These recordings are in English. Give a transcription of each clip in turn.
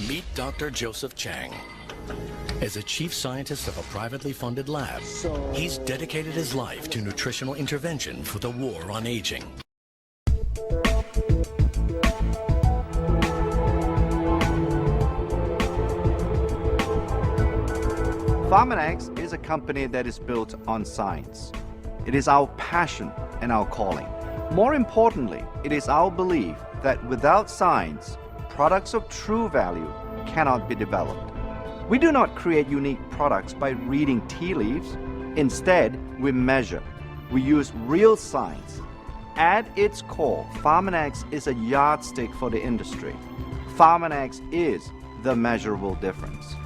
Meet Dr. Joseph Chang. As a chief scientist of a privately funded lab, he's dedicated his life to nutritional intervention for the war on aging. Pharmanex is a company that is built on science. It is our passion and our calling. More importantly, it is our belief that without science, products of true value cannot be developed. We do not create unique products by reading tea leaves. Instead, we measure. We use real science. At its core, Pharmanex is a yardstick for the industry. Pharmanex is the measurable difference.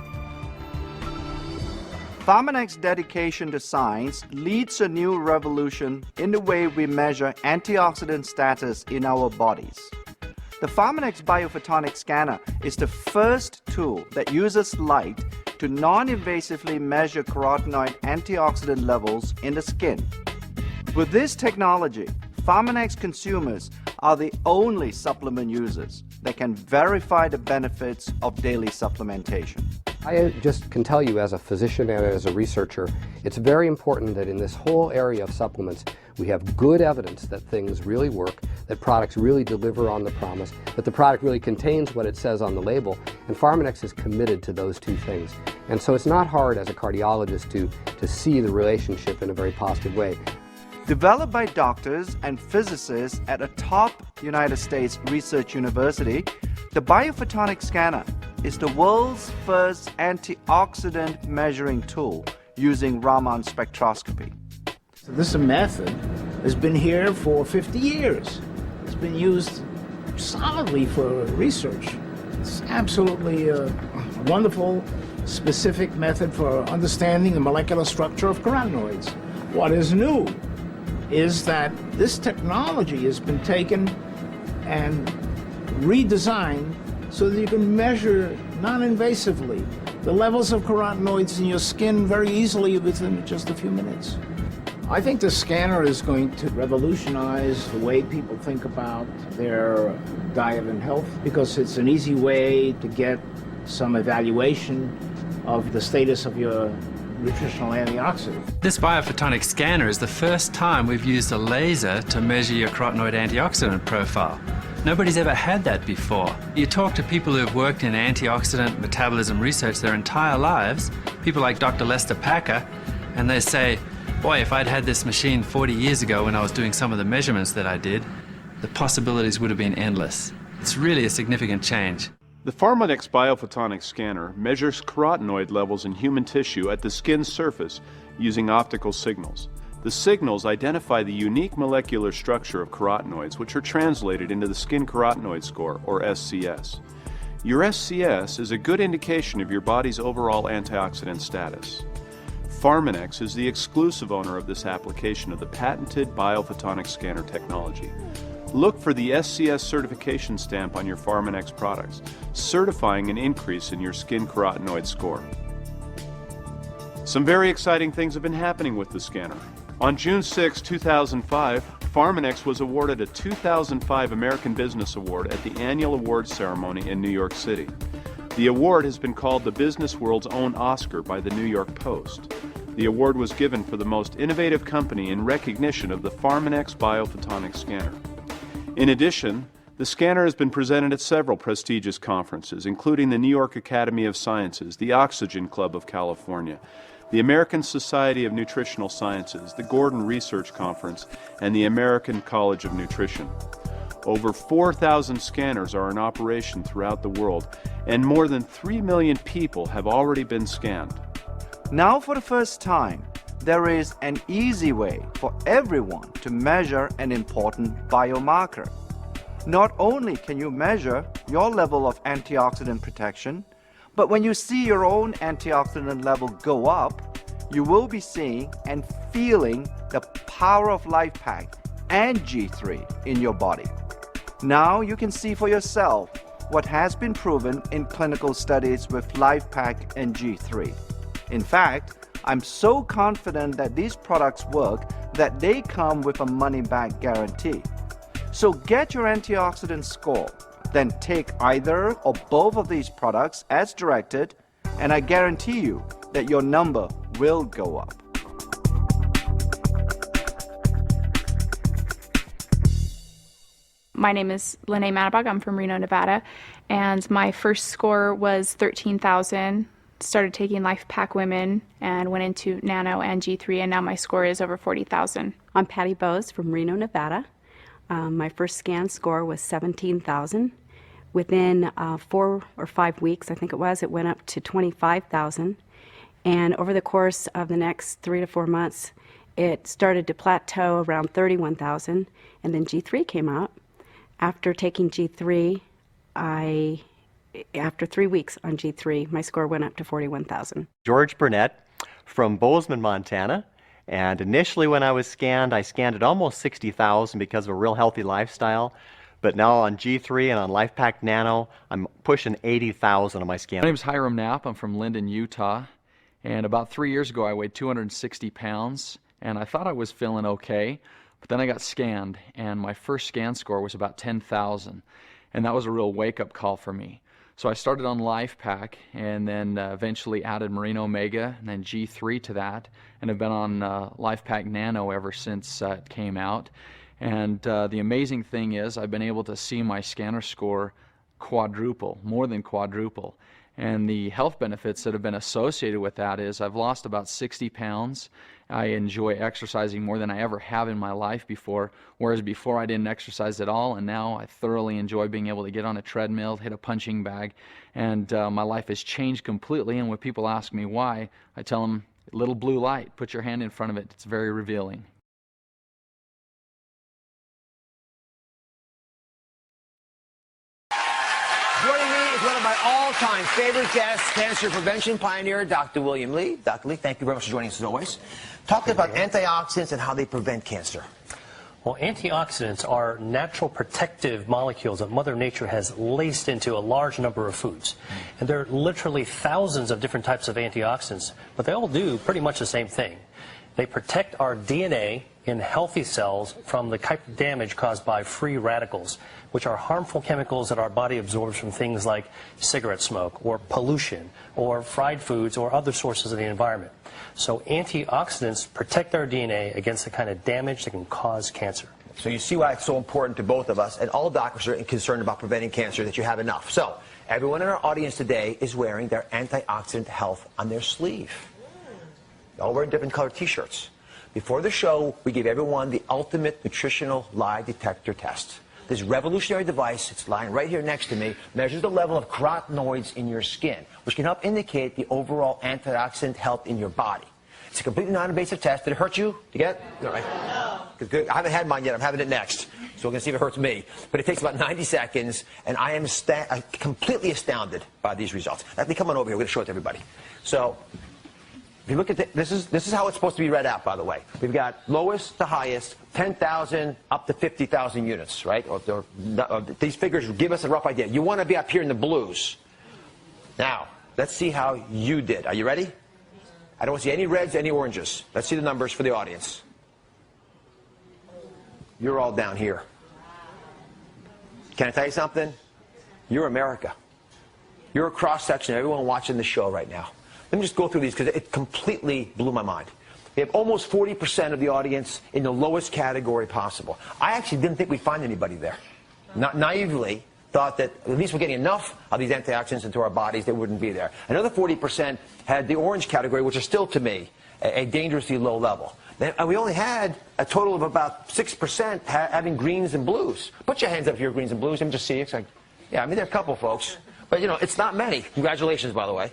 Pharmanex's dedication to science leads a new revolution in the way we measure antioxidant status in our bodies. The Pharmanex biophotonic scanner is the first tool that uses light to non-invasively measure carotenoid antioxidant levels in the skin. With this technology, Pharmanex consumers are the only supplement users that can verify the benefits of daily supplementation. I just can tell you as a physician and as a researcher, it's very important that in this whole area of supplements, we have good evidence that things really work, that products really deliver on the promise, that the product really contains what it says on the label, and Pharmanex is committed to those two things. And so it's not hard as a cardiologist to see the relationship in a very positive way. Developed by doctors and physicists at a top United States research university, the biophotonic scanner is the world's first antioxidant measuring tool using Raman spectroscopy. So this method has been here for 50 years. It's been used solidly for research. It's absolutely a wonderful, specific method for understanding the molecular structure of carotenoids. What is new is that this technology has been taken and redesigned so that you can measure non-invasively the levels of carotenoids in your skin very easily within just a few minutes. I think the scanner is going to revolutionize the way people think about their diet and health because it's an easy way to get some evaluation of the status of your nutritional antioxidant. This biophotonic scanner is the first time we've used a laser to measure your carotenoid antioxidant profile. Nobody's ever had that before. You talk to people who have worked in antioxidant metabolism research their entire lives, people like Dr. Lester Packer, and they say, boy, if I'd had this machine 40 years ago when I was doing some of the measurements that I did, the possibilities would have been endless. It's really a significant change. The Pharmanex biophotonic scanner measures carotenoid levels in human tissue at the skin surface using optical signals. The signals identify the unique molecular structure of carotenoids, which are translated into the skin carotenoid score, or SCS. Your SCS is a good indication of your body's overall antioxidant status. Pharmanex is the exclusive owner of this application of the patented biophotonic scanner technology. Look for the SCS certification stamp on your Pharmanex products, certifying an increase in your skin carotenoid score. Some very exciting things have been happening with the scanner. On June 6, 2005, Pharmanex was awarded a 2005 American Business Award at the annual awards ceremony in New York City. The award has been called the business world's own Oscar by the New York Post. The award was given for the most innovative company in recognition of the Pharmanex biophotonic scanner. In addition, the scanner has been presented at several prestigious conferences, including the New York Academy of Sciences, the Oxygen Club of California, the American Society of Nutritional Sciences, the Gordon Research Conference, and the American College of Nutrition. Over 4,000 scanners are in operation throughout the world, and more than 3 million people have already been scanned. Now for the first time, there is an easy way for everyone to measure an important biomarker. Not only can you measure your level of antioxidant protection, but when you see your own antioxidant level go up, you will be seeing and feeling the power of LifePak and G3 in your body. Now you can see for yourself what has been proven in clinical studies with LifePak and G3. In fact, I'm so confident that these products work that they come with a money-back guarantee. So get your antioxidant score, then take either or both of these products as directed, and I guarantee you that your number will go up. My name is Lene Manabog. I'm from Reno, Nevada, and my first score was 13,000. Started taking Life Pack Women and went into Nano and G3, and now my score is over 40,000. I'm Patty Bose from Reno, Nevada. My first scan score was 17,000. Within 4 or 5 weeks, I think it went up to 25,000. And over the course of the next 3 to 4 months, it started to plateau around 31,000, and then G3 came out. After taking G3, after 3 weeks on G3, my score went up to 41,000. George Burnett from Bozeman, Montana. And initially when I scanned at almost 60,000 because of a real healthy lifestyle. But now on G3 and on LifePak Nano, I'm pushing 80,000 on my scan. My name is Hiram Knapp. I'm from Linden, Utah. And about 3 years ago, I weighed 260 pounds. And I thought I was feeling okay. But then I got scanned, and my first scan score was about 10,000. And that was a real wake-up call for me. So I started on LifePak, and then eventually added Marine Omega, and then G3 to that, and have been on LifePak Nano ever since it came out. And the amazing thing is I've been able to see my scanner score quadruple, more than quadruple. And the health benefits that have been associated with that is I've lost about 60 pounds. I enjoy exercising more than I ever have in my life before, whereas before I didn't exercise at all, and now I thoroughly enjoy being able to get on a treadmill, hit a punching bag, and my life has changed completely. And when people ask me why, I tell them, little blue light, put your hand in front of it, it's very revealing. Joining me is one of my all-time favorite guests, cancer prevention pioneer, Dr. William Lee. Dr. Lee, thank you very much for joining us as always. Talk about antioxidants and how they prevent cancer. Well, antioxidants are natural protective molecules that Mother Nature has laced into a large number of foods. And there are literally thousands of different types of antioxidants, but they all do pretty much the same thing. They protect our DNA in healthy cells from the type of damage caused by free radicals, which are harmful chemicals that our body absorbs from things like cigarette smoke or pollution or fried foods or other sources of the environment. So antioxidants protect our DNA against the kind of damage that can cause cancer. So you see why it's so important to both of us, and all doctors are concerned about preventing cancer, that you have enough. So everyone in our audience today is wearing their Antioxidant Health on their sleeve. They're all wearing different colored t-shirts. Before the show, we gave everyone the ultimate nutritional lie detector test. This revolutionary device, it's lying right here next to me, measures the level of carotenoids in your skin, which can help indicate the overall antioxidant health in your body. It's a completely non-invasive test. Did it hurt you? Did you get it? All right. Good. I haven't had mine yet. I'm having it next. So we're going to see if it hurts me. But it takes about 90 seconds, and I am completely astounded by these results. Let me come on over here. We're going to show it to everybody. So if you look at this is how it's supposed to be read out, by the way. We've got lowest to highest, 10,000 up to 50,000 units, right? These figures give us a rough idea. You want to be up here in the blues. Now, let's see how you did. Are you ready? I don't see any reds, any oranges. Let's see the numbers for the audience. You're all down here. Can I tell you something? You're America. You're a cross-section of everyone watching the show right now. Let me just go through these because it completely blew my mind. We have almost 40% of the audience in the lowest category possible. I actually didn't think we'd find anybody there. Not naively thought that at least we're getting enough of these antioxidants into our bodies that wouldn't be there. Another 40% had the orange category, which is still, to me, a dangerously low level. And we only had a total of about 6% having greens and blues. Put your hands up if you're greens and blues. Let me just see. It's like, yeah, I mean, there are a couple folks. But, you know, it's not many. Congratulations, by the way.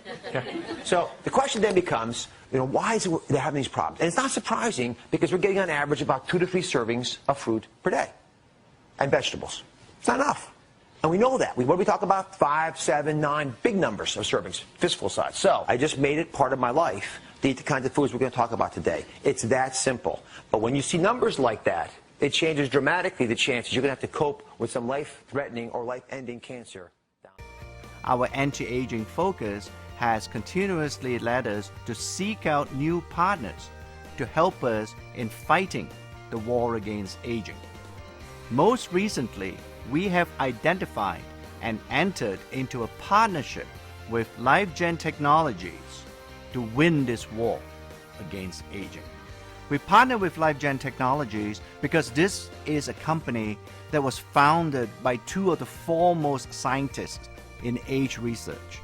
So the question then becomes, you know, why is it they're having these problems? And it's not surprising because we're getting on average about 2 to 3 servings of fruit per day and vegetables. It's not enough. And we know that. What do we talk about? 5, 7, 9, big numbers of servings, fistful size. So I just made it part of my life to eat the kinds of foods we're going to talk about today. It's that simple. But when you see numbers like that, it changes dramatically the chances you're going to have to cope with some life-threatening or life-ending cancer. Our anti-aging focus has continuously led us to seek out new partners to help us in fighting the war against aging. Most recently, we have identified and entered into a partnership with LifeGen Technologies to win this war against aging. We partnered with LifeGen Technologies because this is a company that was founded by two of the foremost scientists in age research.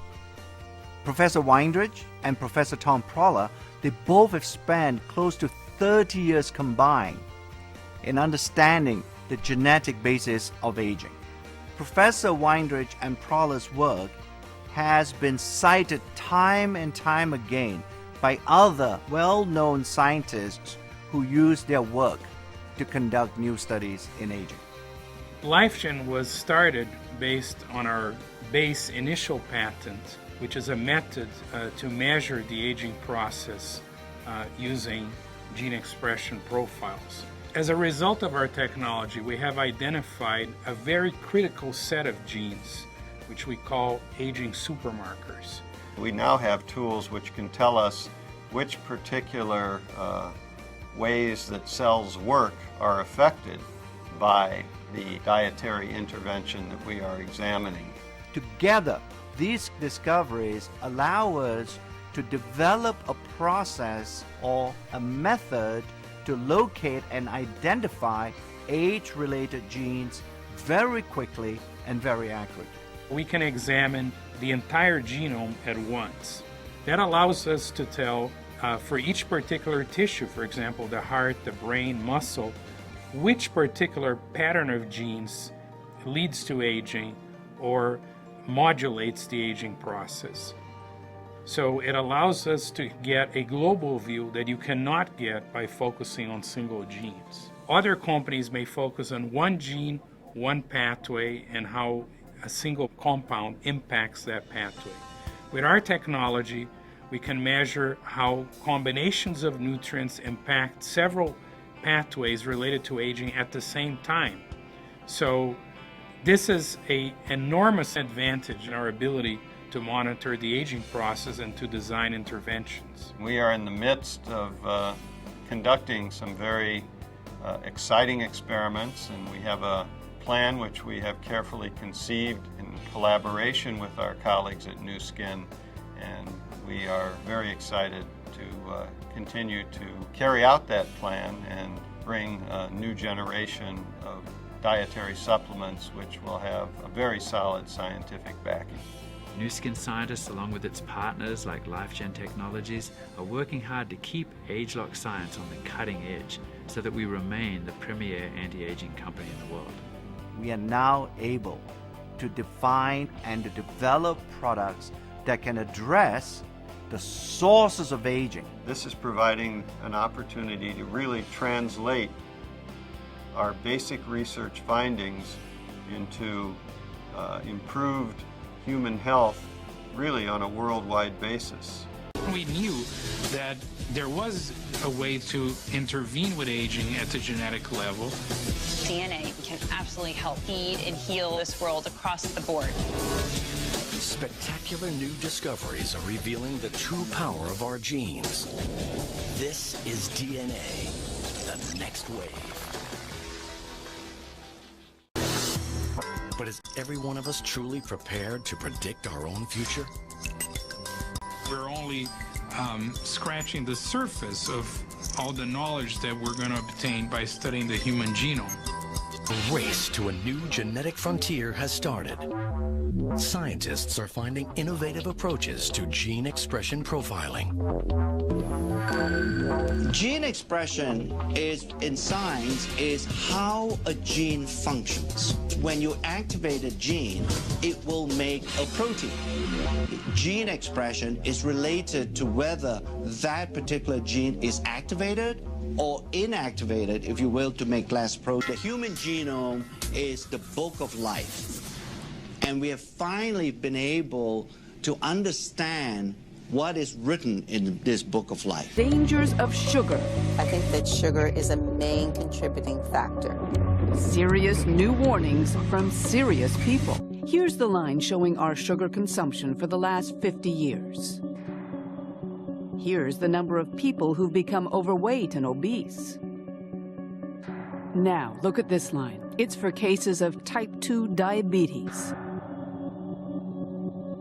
Professor Weindrich and Professor Tom Proller, they both have spent close to 30 years combined in understanding the genetic basis of aging. Professor Weindrich and Proller's work has been cited time and time again by other well-known scientists who use their work to conduct new studies in aging. LifeGen was started based on our base initial patent, which is a method to measure the aging process using gene expression profiles. As a result of our technology, we have identified a very critical set of genes, which we call aging supermarkers. We now have tools which can tell us which particular ways that cells work are affected by the dietary intervention that we are examining. Together, these discoveries allow us to develop a process or a method to locate and identify age-related genes very quickly and very accurately. We can examine the entire genome at once. That allows us to tell for each particular tissue, for example, the heart, the brain, muscle, which particular pattern of genes leads to aging or modulates the aging process. So it allows us to get a global view that you cannot get by focusing on single genes. Other companies may focus on one gene, one pathway, and how a single compound impacts that pathway. With our technology, we can measure how combinations of nutrients impact several pathways related to aging at the same time. So this is an enormous advantage in our ability to monitor the aging process and to design interventions. We are in the midst of conducting some very exciting experiments, and we have a plan which we have carefully conceived in collaboration with our colleagues at Nu Skin, and we are very excited to continue to carry out that plan and bring a new generation of dietary supplements which will have a very solid scientific backing. Nu Skin scientists, along with its partners like LifeGen Technologies, are working hard to keep age-lock science on the cutting edge so that we remain the premier anti-aging company in the world. We are now able to define and to develop products that can address the sources of aging. This is providing an opportunity to really translate our basic research findings into improved human health really on a worldwide basis. We knew that there was a way to intervene with aging at the genetic level. DNA can absolutely help feed and heal this world across the board. Spectacular new discoveries are revealing the true power of our genes. This is DNA, the next wave. But is every one of us truly prepared to predict our own future? We're only scratching the surface of all the knowledge that we're going to obtain by studying the human genome. A race to a new genetic frontier has started. Scientists are finding innovative approaches to gene expression profiling. Gene expression in science is how a gene functions. When you activate a gene, it will make a protein. Gene expression is related to whether that particular gene is activated or inactivated, if you will, to make less protein. The human genome is the book of life. And we have finally been able to understand what is written in this book of life. Dangers of sugar. I think that sugar is a main contributing factor. Serious new warnings from serious people. Here's the line showing our sugar consumption for the last 50 years. Here's the number of people who've become overweight and obese. Now, look at this line. It's for cases of type 2 diabetes.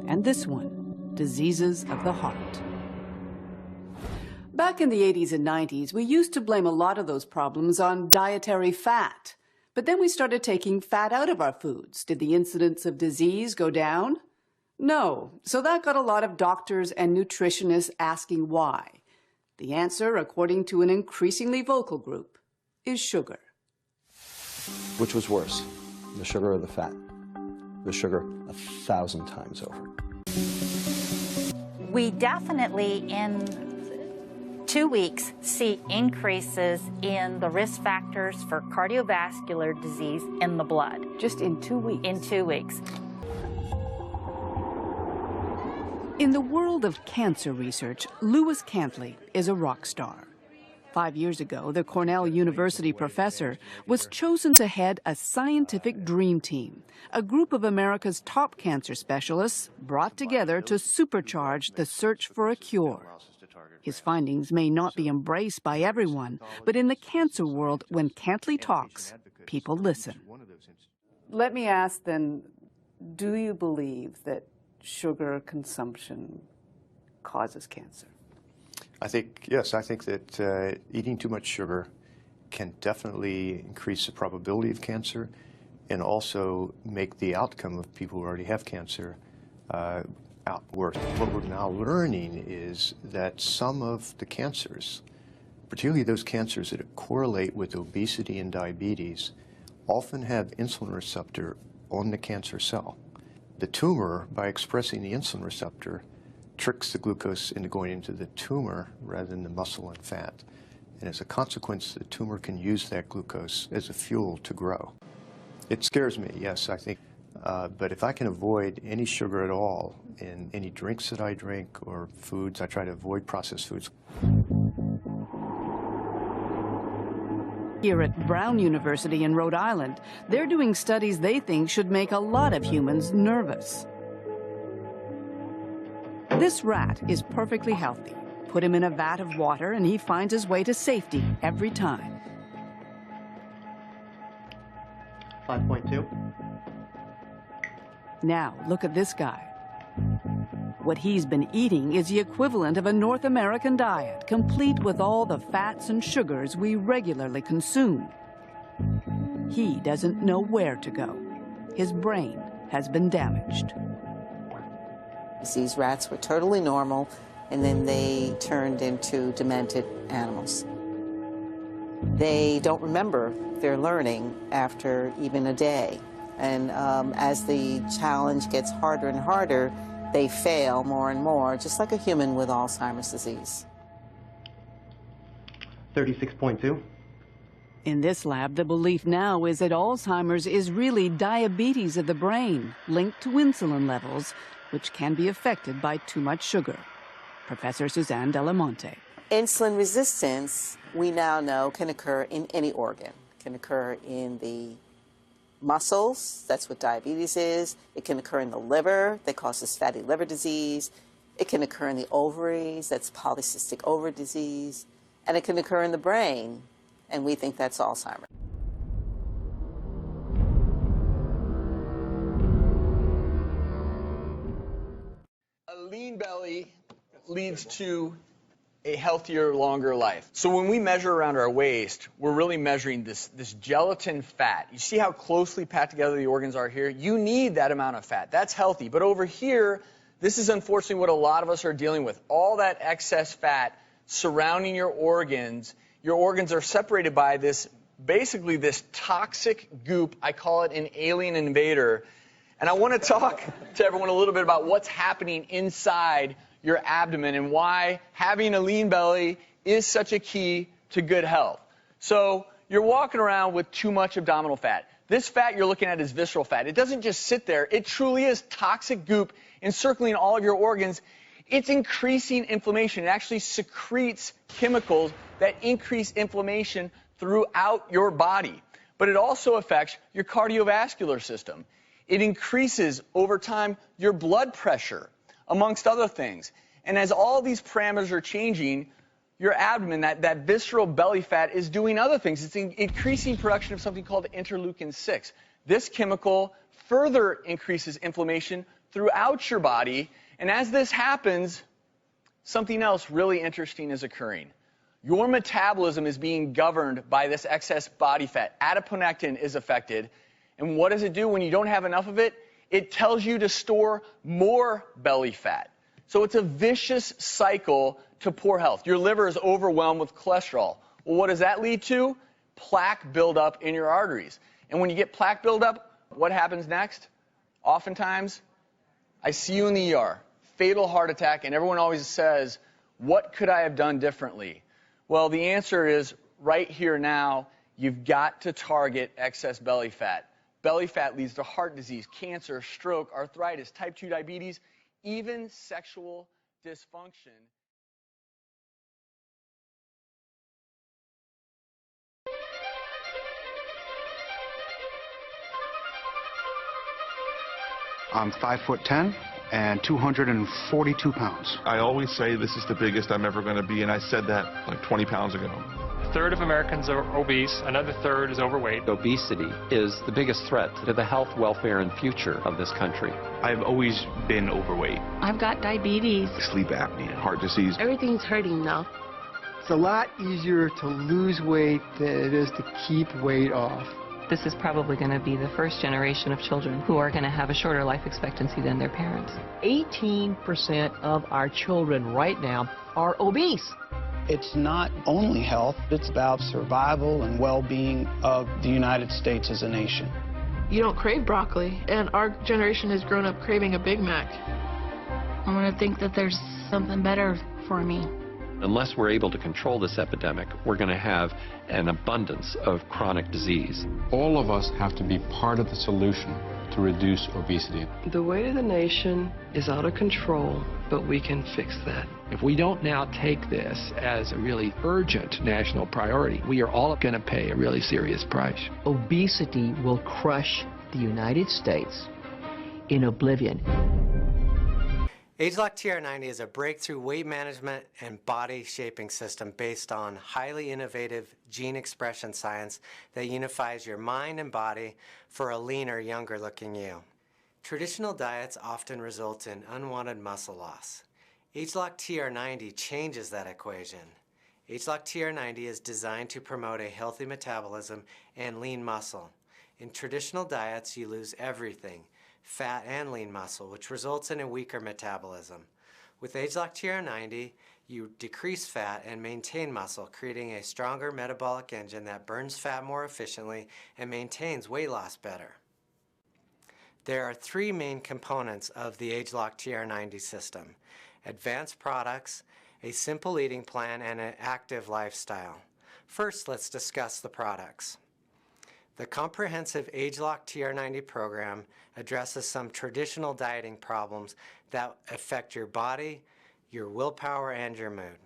and this one, diseases of the heart. Back in the 80s and 90s, we used to blame a lot of those problems on dietary fat. But then we started taking fat out of our foods. Did the incidence of disease go down? No. So that got a lot of doctors and nutritionists asking why. The answer, according to an increasingly vocal group, is sugar. Which was worse, the sugar or the fat? The sugar 1,000 times over. We definitely, in 2 weeks, see increases in the risk factors for cardiovascular disease in the blood. Just in 2 weeks? In 2 weeks. In the world of cancer research, Lewis Cantley is a rock star. 5 years ago, the Cornell University professor was chosen to head a scientific dream team, a group of America's top cancer specialists brought together to supercharge the search for a cure. His findings may not be embraced by everyone, but in the cancer world, when Cantley talks, people listen. Let me ask then, do you believe that sugar consumption causes cancer? Yes, I think that eating too much sugar can definitely increase the probability of cancer and also make the outcome of people who already have cancer worse. What we're now learning is that some of the cancers, particularly those cancers that correlate with obesity and diabetes, often have insulin receptor on the cancer cell. The tumor, by expressing the insulin receptor, tricks the glucose into going into the tumor rather than the muscle and fat. And as a consequence, the tumor can use that glucose as a fuel to grow. It scares me, yes, I think. But if I can avoid any sugar at all in any drinks that I drink or foods, I try to avoid processed foods. Here at Brown University in Rhode Island, they're doing studies they think should make a lot of humans nervous. This rat is perfectly healthy. Put him in a vat of water and he finds his way to safety every time. 5.2. Now, look at this guy. What he's been eating is the equivalent of a North American diet, complete with all the fats and sugars we regularly consume. He doesn't know where to go. His brain has been damaged. These rats were totally normal, and then they turned into demented animals. They don't remember their learning after even a day. And as the challenge gets harder and harder, they fail more and more, just like a human with Alzheimer's disease. 36.2. In this lab, the belief now is that Alzheimer's is really diabetes of the brain, linked to insulin levels, which can be affected by too much sugar. Professor Suzanne Delamonte. Insulin resistance, we now know, can occur in any organ. It can occur in the muscles, that's what diabetes is. It can occur in the liver, that causes fatty liver disease. It can occur in the ovaries, that's polycystic ovary disease. And it can occur in the brain, and we think that's Alzheimer's. A lean belly leads to a healthier, longer life. So when we measure around our waist, we're really measuring this gelatin fat. You see how closely packed together the organs are here? You need that amount of fat. That's healthy. But over here, this is unfortunately what a lot of us are dealing with. All that excess fat surrounding your organs. Your organs are separated by this, basically this toxic goop. I call it an alien invader. And I want to talk to everyone a little bit about what's happening inside your abdomen and why having a lean belly is such a key to good health. So you're walking around with too much abdominal fat. This fat you're looking at is visceral fat. It doesn't just sit there. It truly is toxic goop encircling all of your organs. It's increasing inflammation. It actually secretes chemicals that increase inflammation throughout your body. But it also affects your cardiovascular system. It increases, over time, your blood pressure, amongst other things. And as all these parameters are changing, your abdomen, that visceral belly fat, is doing other things. It's increasing production of something called interleukin-6. This chemical further increases inflammation throughout your body. And as this happens, something else really interesting is occurring. Your metabolism is being governed by this excess body fat. Adiponectin is affected. And what does it do when you don't have enough of it? It tells you to store more belly fat. So it's a vicious cycle to poor health. Your liver is overwhelmed with cholesterol. Well, what does that lead to? Plaque buildup in your arteries. And when you get plaque buildup, what happens next? Oftentimes, I see you in the ER, fatal heart attack, and everyone always says, what could I have done differently? Well, the answer is right here now, you've got to target excess belly fat. Belly fat leads to heart disease, cancer, stroke, arthritis, type 2 diabetes, even sexual dysfunction. I'm 5'10" and 242 pounds. I always say this is the biggest I'm ever going to be, and I said that like 20 pounds ago. A third of Americans are obese, another third is overweight. Obesity is the biggest threat to the health, welfare, and future of this country. I've always been overweight. I've got diabetes. Sleep apnea, heart disease. Everything's hurting now. It's a lot easier to lose weight than it is to keep weight off. This is probably going to be the first generation of children who are going to have a shorter life expectancy than their parents. 18% of our children right now are obese. It's not only health, it's about survival and well-being of the United States as a nation. You don't crave broccoli, and our generation has grown up craving a Big Mac. I'm going to think that there's something better for me. Unless we're able to control this epidemic, we're going to have an abundance of chronic disease. All of us have to be part of the solution to reduce obesity. The weight of the nation is out of control, but we can fix that. If we don't now take this as a really urgent national priority, we are all going to pay a really serious price. Obesity will crush the United States in oblivion. ageLOC TR90 is a breakthrough weight management and body shaping system based on highly innovative gene expression science that unifies your mind and body for a leaner, younger looking you. Traditional diets often result in unwanted muscle loss. ageLOC TR90 changes that equation. ageLOC TR90 is designed to promote a healthy metabolism and lean muscle. In traditional diets, you lose everything, fat and lean muscle, which results in a weaker metabolism. With ageLOC TR90, you decrease fat and maintain muscle, creating a stronger metabolic engine that burns fat more efficiently and maintains weight loss better. There are three main components of the ageLOC TR90 system: advanced products, a simple eating plan, and an active lifestyle. First, let's discuss the products. The comprehensive ageLOC TR90 program addresses some traditional dieting problems that affect your body, your willpower, and your mood.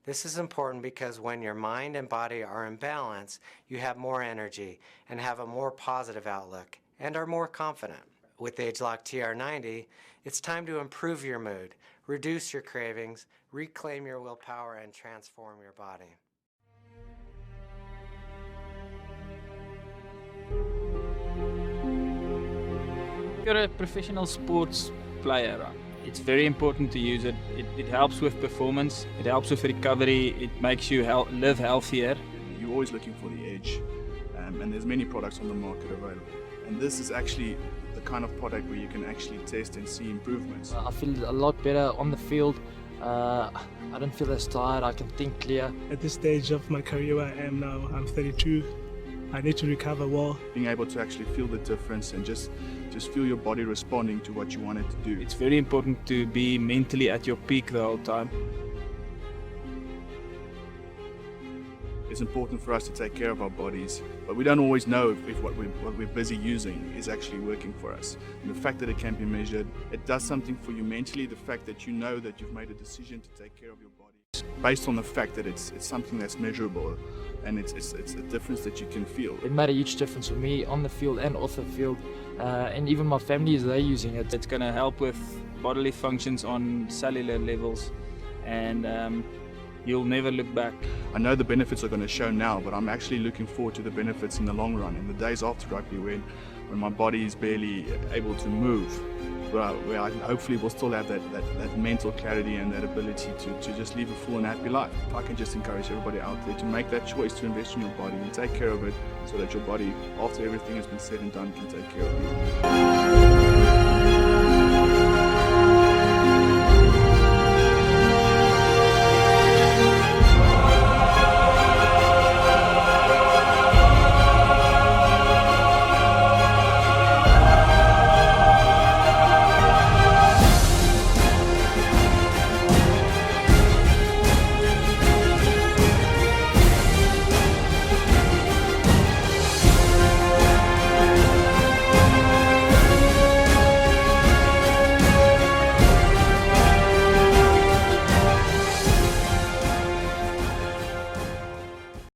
This is important because when your mind and body are in balance, you have more energy and have a more positive outlook and are more confident. With ageLOC TR90, it's time to improve your mood, reduce your cravings, reclaim your willpower, and transform your body. You're a professional sports player. It's very important to use it. It helps with performance, it helps with recovery, it makes you live healthier. You're always looking for the edge, and there's many products on the market available. And this is actually the kind of product where you can actually test and see improvements. I feel a lot better on the field. I don't feel as tired, I can think clear. At this stage of my career where I am now, I'm 32. I need to recover well. Being able to actually feel the difference and just feel your body responding to what you want it to do. It's very important to be mentally at your peak the whole time. It's important for us to take care of our bodies, but we don't always know if what we're busy using is actually working for us. And the fact that it can be measured, it does something for you mentally, the fact that you know that you've made a decision to take care of your body. Based on the fact that it's something that's measurable and it's a difference that you can feel. It made a huge difference for me on the field and off the field, and even my family they're using it. It's going to help with bodily functions on cellular levels, and you'll never look back. I know the benefits are going to show now, but I'm actually looking forward to the benefits in the long run, in the days after rugby when my body is barely able to move. where I hopefully will still have that mental clarity and that ability to just live a full and happy life. I can just encourage everybody out there to make that choice to invest in your body and take care of it so that your body, after everything has been said and done, can take care of you.